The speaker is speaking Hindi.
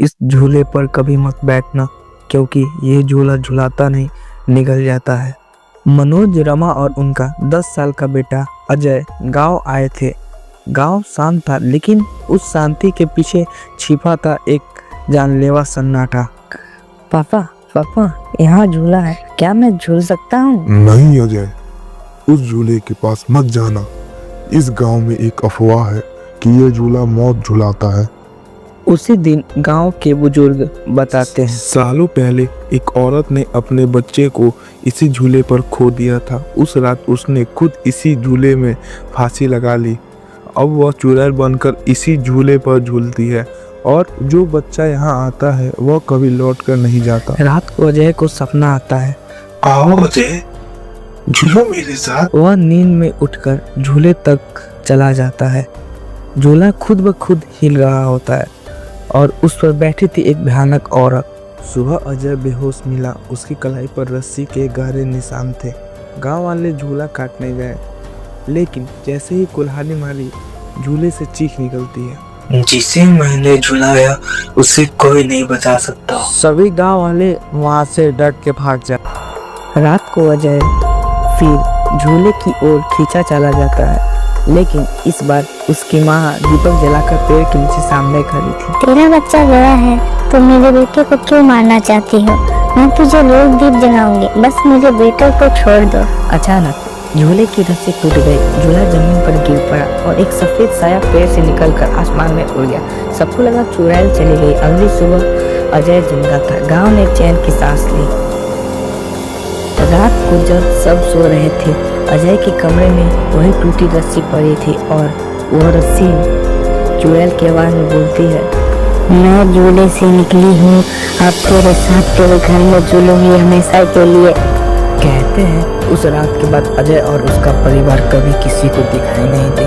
इस झूले पर कभी मत बैठना, क्योंकि ये झूला झुलाता नहीं, निगल जाता है। मनोज, रमा और उनका 10 साल का बेटा अजय गांव आए थे। गांव शांत था, लेकिन उस शांति के पीछे छिपा था एक जानलेवा सन्नाटा। पापा पापा, यहाँ झूला है, क्या मैं झूल सकता हूँ? नहीं अजय, उस झूले के पास मत जाना। इस गांव में एक अफवाह है कि यह झूला मौत झुलाता है। उसी दिन गांव के बुजुर्ग बताते हैं, सालों पहले एक औरत ने अपने बच्चे को इसी झूले पर खो दिया था। उस रात उसने खुद इसी झूले में फांसी लगा ली। अब वह चुड़ैल बनकर इसी झूले पर झूलती है और जो बच्चा यहाँ आता है वह कभी लौट कर नहीं जाता। रात को अजय को सपना आता है। आओ अजय, झूलो मेरे साथ। वह नींद में उठकर झूले तक चला जाता है। झूला खुद ब खुद हिल रहा होता है और उस पर बैठी थी एक भयानक औरत। सुबह अजय बेहोश मिला। उसकी कलाई पर रस्सी के गहरे निशान थे। गांव वाले झूला काटने गए, लेकिन जैसे ही कुल्हाड़ी मारी, झूले से चीख निकलती है, जिसे मैंने झुलाया उसे कोई नहीं बचा सकता। सभी गांव वाले वहां से डट के भाग जाते। रात को अजय फिर झूले की ओर खींचा चला जाता है, लेकिन इस बार उसकी माँ दीपक जलाकर पेड़ के नीचे सामने खड़ी थी। तेरा बच्चा गया है तो मेरे बेटे को क्यों मारना चाहती हो? मैं तुझे रोज दीप जलाऊंगी, बस मेरे बेटे को छोड़ दो। अचानक झूले की रस्सी टूट गई। झूला जमीन पर गिर पड़ा और एक सफेद साया पेड़ से निकलकर आसमान में उड़ गया। सबको लगा चुड़ैल चली गई। अगली सुबह अजय जिंदा था। गांव ने चैन की सांस ली। रात को जब सब सो रहे थे, अजय के कमरे में वही टूटी रस्सी पड़ी थी और वह रस्सी चुड़ैल की आवाज में बोलती है, मैं झूले से निकली हूँ, अब तेरे साथ तेरे घर में झूलूंगी हमेशा के लिए। कहते हैं उस रात के बाद अजय और उसका परिवार कभी किसी को दिखाई नहीं दी।